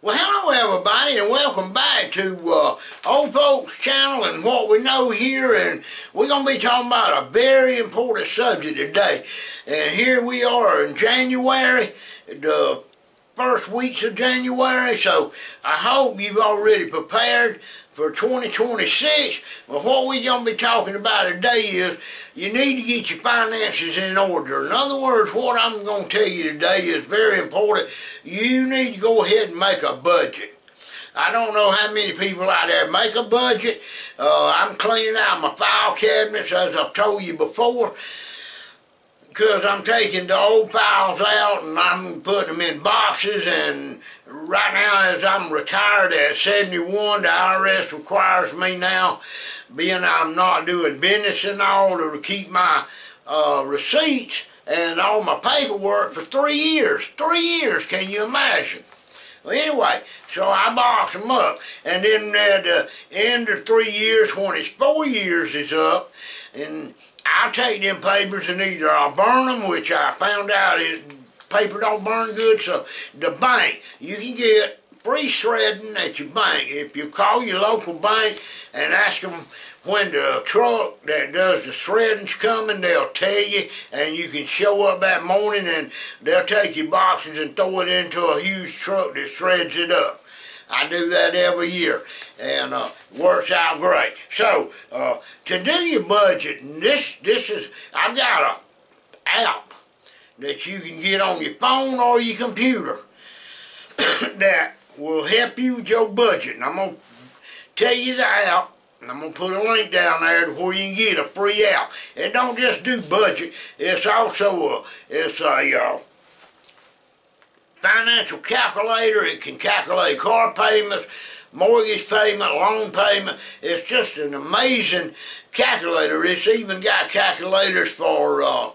Well, hello everybody, and welcome back to Old Folks Channel and What We Know Here, and we're going to be talking about a very important subject today. And here we are in January, the first weeks of January, so I hope you've already prepared for 2026. But what we're going to be talking about today is you need to get your finances in order. In other words, what I'm going to tell you today is very important. You need to go ahead and make a budget. I don't know how many people out there make a budget. I'm cleaning out my file cabinets, as I've told you before, because I'm taking the old files out and I'm putting them in boxes. And right now, as I'm retired at 71, the IRS requires me now, being I'm not doing business and all, to keep my receipts and all my paperwork for 3 years. 3 years, can you imagine? Well, anyway, so I box them up, and then at the end of 3 years, when it's 4 years is up, and I'll take them papers and either I'll burn them, which I found out is paper don't burn good. So the bank, you can get free shredding at your bank. If you call your local bank and ask them when the truck that does the shredding's coming, they'll tell you, and you can show up that morning and they'll take your boxes and throw it into a huge truck that shreds it up. I do that every year, and works out great. So to do your budget, and this is, I've got an app that you can get on your phone or your computer that will help you with your budget. And I'm going to tell you the app, and I'm going to put a link down there to where you can get a free app. It don't just do budget, it's also a financial calculator. It can calculate car payments, mortgage payment, loan payment. It's just an amazing calculator. It's even got calculators for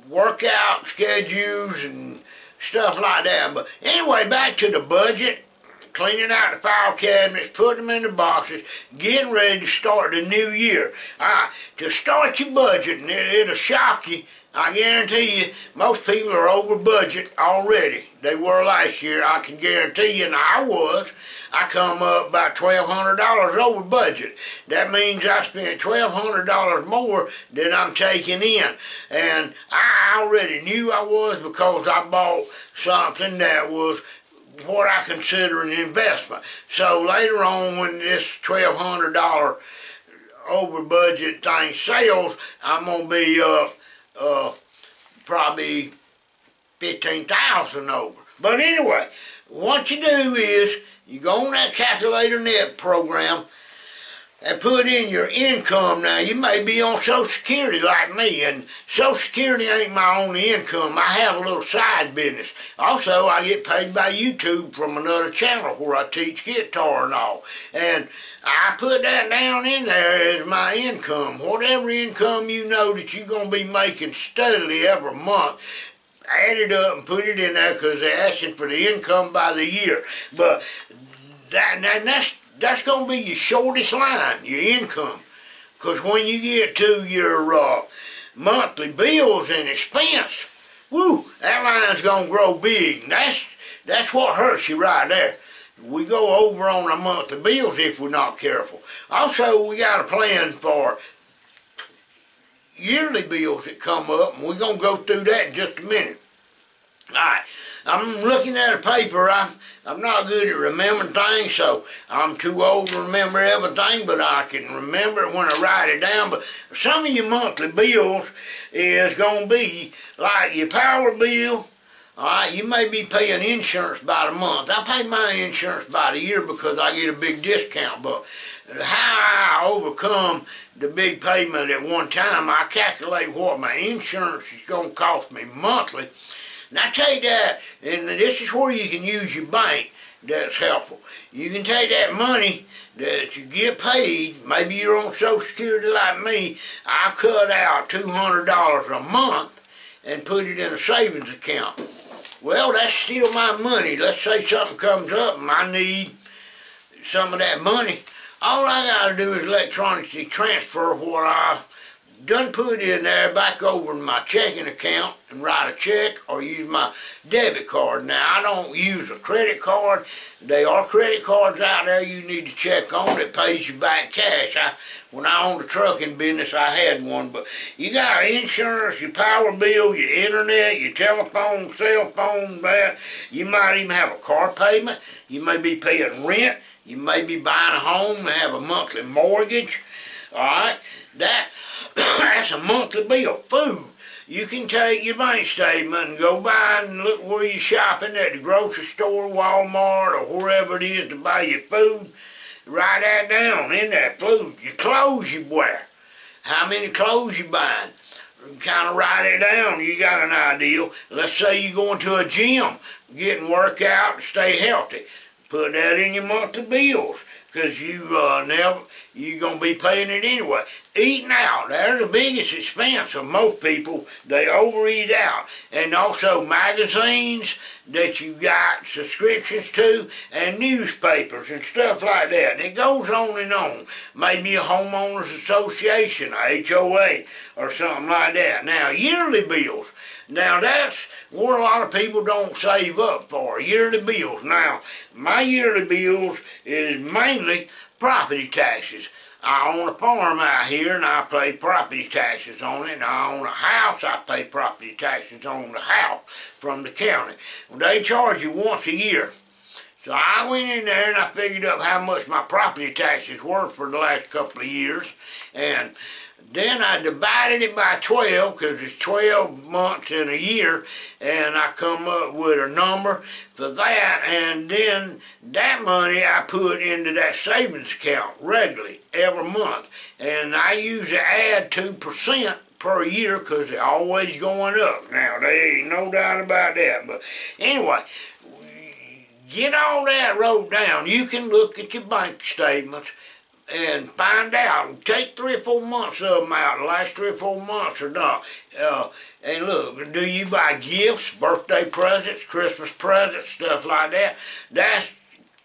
workout schedules and stuff like that. But anyway, back to the budget. Cleaning out the file cabinets, putting them in the boxes, getting ready to start the new year. To start your budget, and it'll shock you, I guarantee you, most people are over budget already. They were last year, I can guarantee you, and I was. I come up about $1,200 over budget. That means I spent $1,200 more than I'm taking in. And I already knew I was, because I bought something that was what I consider an investment. So later on, when this $1,200 over budget thing sells, I'm going to be up probably $15,000 over. But anyway, what you do is you go on that Calculator Net program and put in your income. Now, you may be on Social Security like me, and Social Security ain't my only income. I have a little side business. Also, I get paid by YouTube from another channel where I teach guitar and all. And I put that down in there as my income. Whatever income you know that you're going to be making steadily every month, add it up and put it in there, because they're asking for the income by the year. But that's going to be your shortest line, your income. Because when you get to your monthly bills and expense, whoo, that line's going to grow big. And that's what hurts you right there. We go over on our monthly bills if we're not careful. Also, we got a plan for yearly bills that come up, and we're going to go through that in just a minute. All right, I'm looking at a paper. I'm not good at remembering things, so I'm too old to remember everything, but I can remember it when I write it down. But some of your monthly bills is going to be like your power bill. All right, you may be paying insurance by the month. I pay my insurance by the year because I get a big discount. But how I overcome the big payment at one time, I calculate what my insurance is going to cost me monthly. And I take that, and this is where you can use your bank. That's helpful. You can take that money that you get paid, maybe you're on Social Security like me, I cut out $200 a month and put it in a savings account. Well, that's still my money. Let's say something comes up and I need some of that money. All I got to do is electronically transfer what I done put in there back over in my checking account and write a check or use my debit card. Now, I don't use a credit card. There are credit cards out there you need to check on that pays you back cash. When I owned a trucking business, I had one, but you got insurance, your power bill, your internet, your telephone, cell phone, that. You might even have a car payment. You may be paying rent. You may be buying a home and have a monthly mortgage. All right, that's a monthly bill. Food. You can take your bank statement and go by and look where you're shopping at the grocery store, Walmart, or wherever it is to buy your food. Write that down in that food. Your clothes you wear. How many clothes you buying. Kind of write it down. You got an idea. Let's say you're going to a gym, getting workout, stay healthy. Put that in your monthly bills, because you're going to be paying it anyway. Eating out, they're the biggest expense of most people. They overeat out. And also magazines that you got subscriptions to, and newspapers and stuff like that. It goes on and on. Maybe a homeowners association, a HOA, or something like that. Now, yearly bills. Now, that's what a lot of people don't save up for, yearly bills. Now, my yearly bills is mainly property taxes. I own a farm out here and I pay property taxes on it. And I own a house, I pay property taxes on the house from the county. Well, they charge you once a year. So I went in there and I figured up how much my property taxes were for the last couple of years. And then I divided it by 12, because it's 12 months in a year, and I come up with a number for that, and then that money I put into that savings account regularly every month. And I usually add 2% per year, because they're always going up. Now, there ain't no doubt about that. But anyway, get all that wrote down. You can look at your bank statements and find out. Take 3 or 4 months of them out, the last 3 or 4 months or not. And look, do you buy gifts, birthday presents, Christmas presents, stuff like that? That's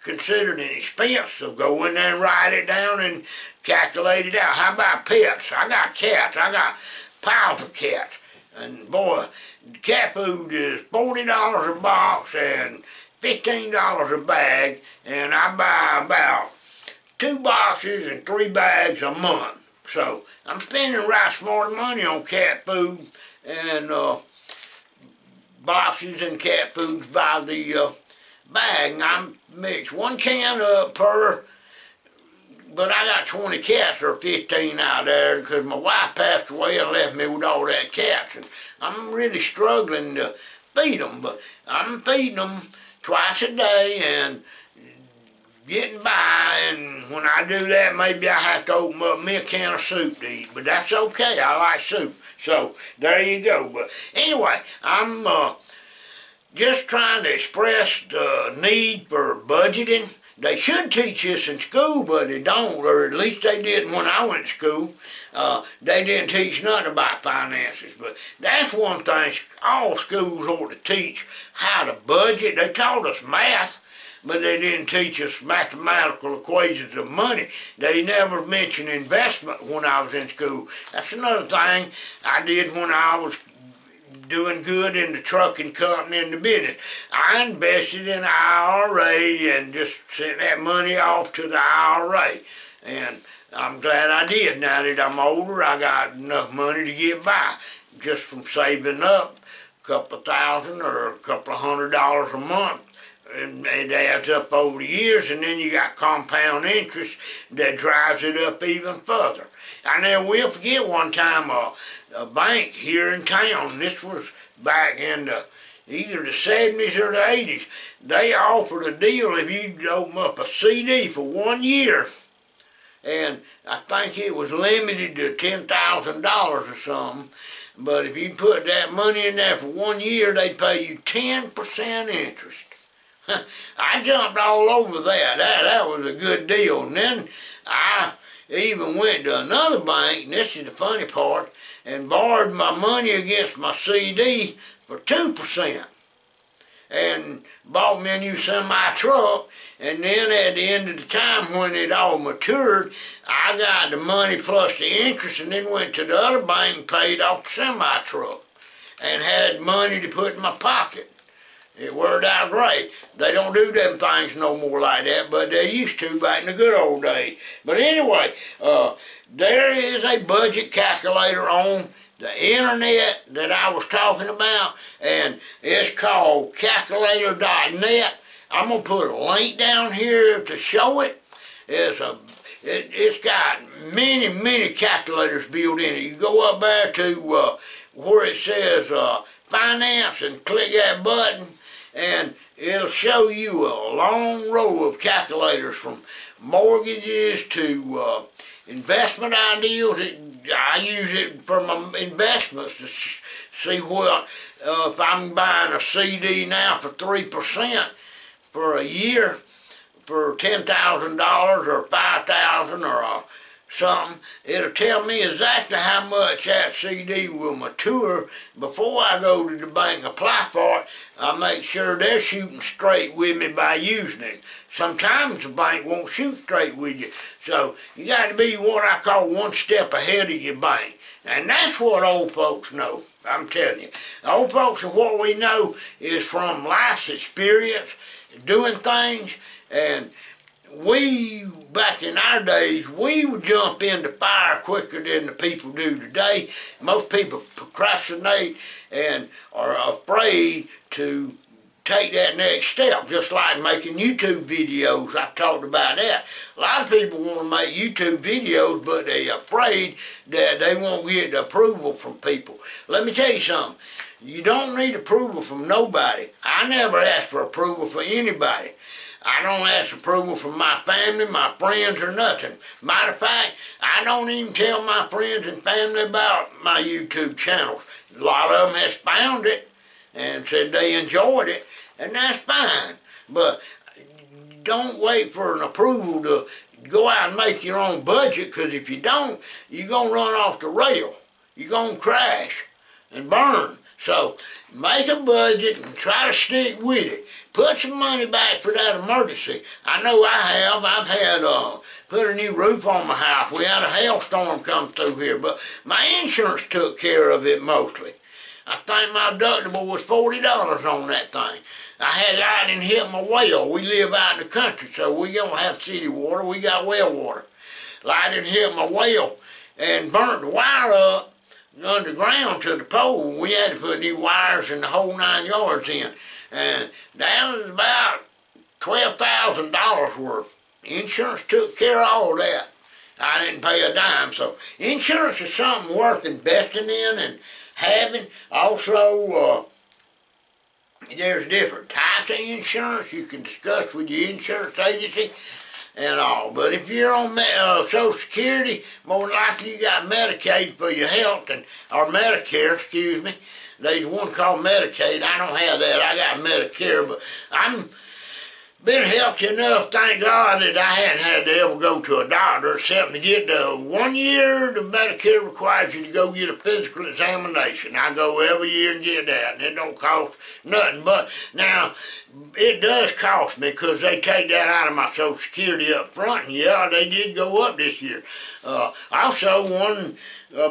considered an expense, so go in there and write it down and calculate it out. How about pets? I got cats. I got piles of cats. And boy, cat food is $40 a box and $15 a bag, and I buy about 2 boxes and 3 bags a month. So I'm spending right smart money on cat food and boxes and cat foods by the bag. And I mix 1 can up per, but I got 20 cats or 15 out there because my wife passed away and left me with all that cats. And I'm really struggling to feed them, but I'm feeding them twice a day and getting by, and when I do that, maybe I have to open up me a can of soup to eat, but that's okay. I like soup. So, there you go. But anyway, I'm just trying to express the need for budgeting. They should teach this in school, but they don't, or at least they didn't when I went to school. They didn't teach nothing about finances, but that's one thing all schools ought to teach, how to budget. They taught us math, but they didn't teach us mathematical equations of money. They never mentioned investment when I was in school. That's another thing I did when I was doing good in the trucking company and the business. I invested in an IRA and just sent that money off to the IRA. And I'm glad I did. Now that I'm older, I got enough money to get by just from saving up a couple of thousand or a couple of $100 a month. And it adds up over the years, and then you got compound interest that drives it up even further. I never will forget one time a bank here in town, this was back in either the 70s or the 80s, they offered a deal if you'd open up a CD for 1 year, and I think it was limited to $10,000 or something, but if you put that money in there for 1 year, they'd pay you 10% interest. I jumped all over that. That was a good deal. And then I even went to another bank, and this is the funny part, and borrowed my money against my CD for 2%. and bought me a new semi-truck, and then at the end of the time when it all matured, I got the money plus the interest and then went to the other bank and paid off the semi-truck and had money to put in my pocket. It worked out great. They don't do them things no more like that, but they used to back in the good old days. But anyway, there is a budget calculator on the internet that I was talking about, and it's called calculator.net. I'm going to put a link down here to show it. It's got many calculators built in it. You go up there to where it says finance and click that button, and it'll show you a long row of calculators from mortgages to investment ideals. I use it for my investments to see what, if I'm buying a CD now for 3% for a year for $10,000 or $5,000 or something, it'll tell me exactly how much that CD will mature. Before I go to the bank and apply for it, I make sure they're shooting straight with me by using it. Sometimes the bank won't shoot straight with you, so you got to be what I call one step ahead of your bank. And that's what old folks know, I'm telling you. Old folks, and what we know is from life's experience, doing things, and we, back in our days, we would jump into fire quicker than the people do today. Most people procrastinate and are afraid to take that next step, just like making YouTube videos. I've talked about that. A lot of people want to make YouTube videos, but they're afraid that they won't get the approval from people. Let me tell you something. You don't need approval from nobody. I never ask for approval for anybody. I don't ask approval from my family, my friends, or nothing. Matter of fact, I don't even tell my friends and family about my YouTube channels. A lot of them has found it and said they enjoyed it, and that's fine. But don't wait for an approval to go out and make your own budget, because if you don't, you're going to run off the rail. You're going to crash and burn. So make a budget and try to stick with it. Put some money back for that emergency. I know I have. I've had put a new roof on my house. We had a hailstorm come through here, but my insurance took care of it mostly. I think my deductible was $40 on that thing. I had lightning hit my well. We live out in the country, so we don't have city water. We got well water. Lightning hit my well and burnt the wire up underground to the pole. We had to put new wires and the whole 9 yards in. And that was about $12,000 worth. Insurance took care of all that. I didn't pay a dime. So insurance is something worth investing in and having. Also, there's different types of insurance you can discuss with your insurance agency and all. But if you're on Social Security, more than likely you got Medicaid for your health, or Medicare, excuse me. There's one called Medicaid. I don't have that. I got Medicare, but I'm been healthy enough, thank God, that I hadn't had to ever go to a doctor except to get the 1 year the Medicare requires you to go get a physical examination. I go every year and get that, and it don't cost nothing. But now, it does cost me because they take that out of my Social Security up front, and yeah, they did go up this year. Also, one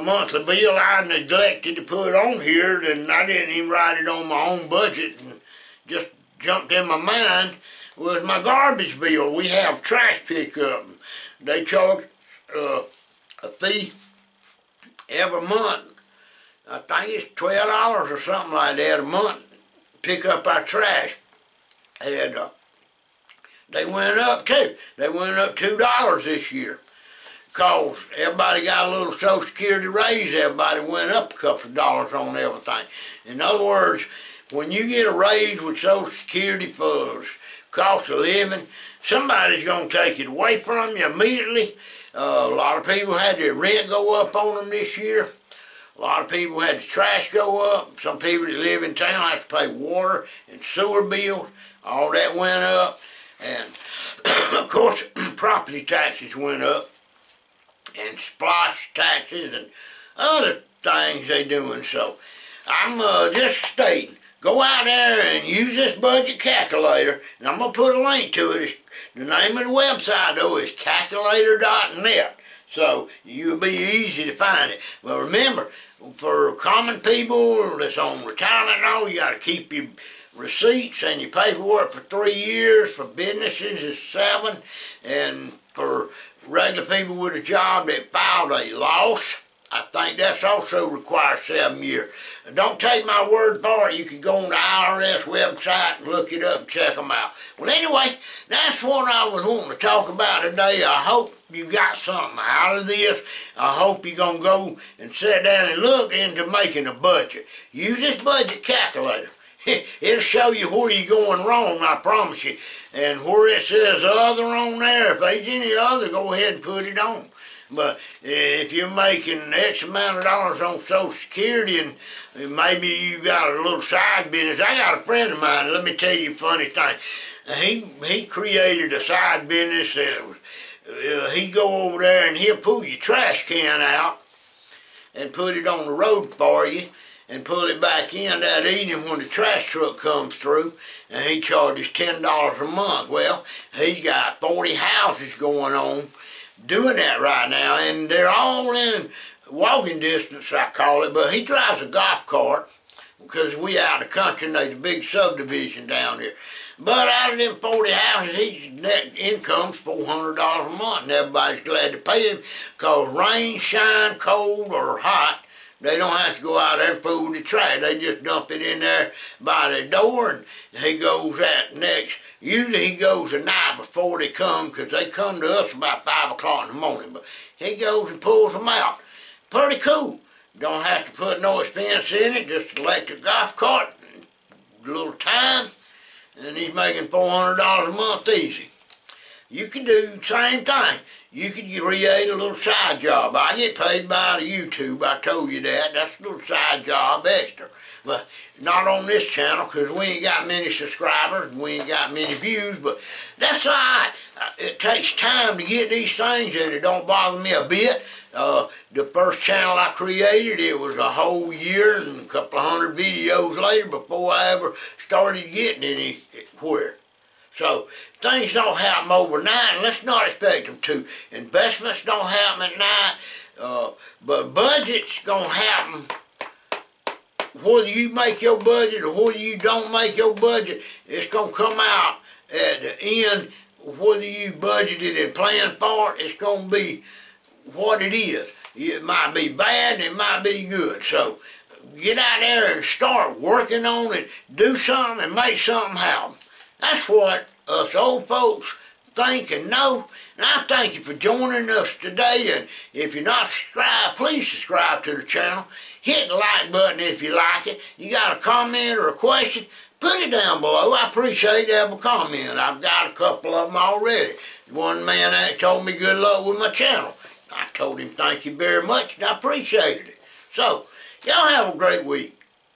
monthly bill I neglected to put on here, and I didn't even write it on my own budget, and just jumped in my mind, was my garbage bill. We have trash pickup. They charge a fee every month. I think it's $12 or something like that a month. Pick up our trash. And they went up too. They went up $2 this year. Because everybody got a little Social Security raise. Everybody went up a couple of dollars on everything. In other words, when you get a raise with Social Security for cost of living, somebody's going to take it away from you immediately. A lot of people had their rent go up on them this year. A lot of people had the trash go up. Some people that live in town have to pay water and sewer bills. All that went up. And, of course, property taxes went up. And splash taxes and other things they doing. So I'm just stating go out there and use this budget calculator, and I'm going to put a link to it. The name of the website, though, is calculator.net, so you'll be easy to find it. But remember, for common people that's on retirement now, you got to keep your receipts and your paperwork for 3 years. For businesses, it's 7, and for regular people with a job that filed a loss, I think that's also requires 7 years. Don't take my word for it. You can go on the IRS website and look it up and check them out. Well, anyway, that's what I was wanting to talk about today. I hope you got something out of this. I hope you're going to go and sit down and look into making a budget. Use this budget calculator. It'll show you where you're going wrong, I promise you. And where it says other on there, if there's any other, go ahead and put it on. But if you're making X amount of dollars on Social Security and maybe you got a little side business. I got a friend of mine, let me tell you a funny thing. He created a side business that was, he'd go over there and he'll pull your trash can out and put it on the road for you and pull it back in that evening when the trash truck comes through, and he charges $10 a month. Well, he's got 40 houses going on doing that right now, and they're all in walking distance, I call it, but he drives a golf cart because we out of the country and there's a big subdivision down here. But out of them 40 houses, his net income's $400 a month, and everybody's glad to pay him because rain, shine, cold, or hot, they don't have to go out there and fool the trash. They just dump it in there by the door, and he goes at next. Usually he goes the night before they come, because they come to us about 5 o'clock in the morning. But he goes and pulls them out. Pretty cool. Don't have to put no expense in it, just electric golf cart, a little time, and he's making $400 a month easy. You can do the same thing. You can create a little side job. I get paid by YouTube, I told you that. That's a little side job extra. But not on this channel because we ain't got many subscribers and we ain't got many views, but that's all right. It takes time to get these things and it don't bother me a bit. The first channel I created, it was a whole year and a couple of hundred videos later before I ever started getting anywhere. So things don't happen overnight, and let's not expect them to. Investments don't happen at night, but budgets gonna happen. Whether you make your budget or whether you don't make your budget, it's gonna come out at the end. Whether you budgeted and planned for it, it's gonna be what it is. It might be bad and it might be good. So get out there and start working on it. Do something and make something happen. That's what us old folks think and know. And I thank you for joining us today. And if you're not subscribed, please subscribe to the channel. Hit the like button if you like it. You got a comment or a question, put it down below. I appreciate every comment. I've got a couple of them already. One man that told me good luck with my channel. I told him thank you very much and I appreciated it. So, y'all have a great week.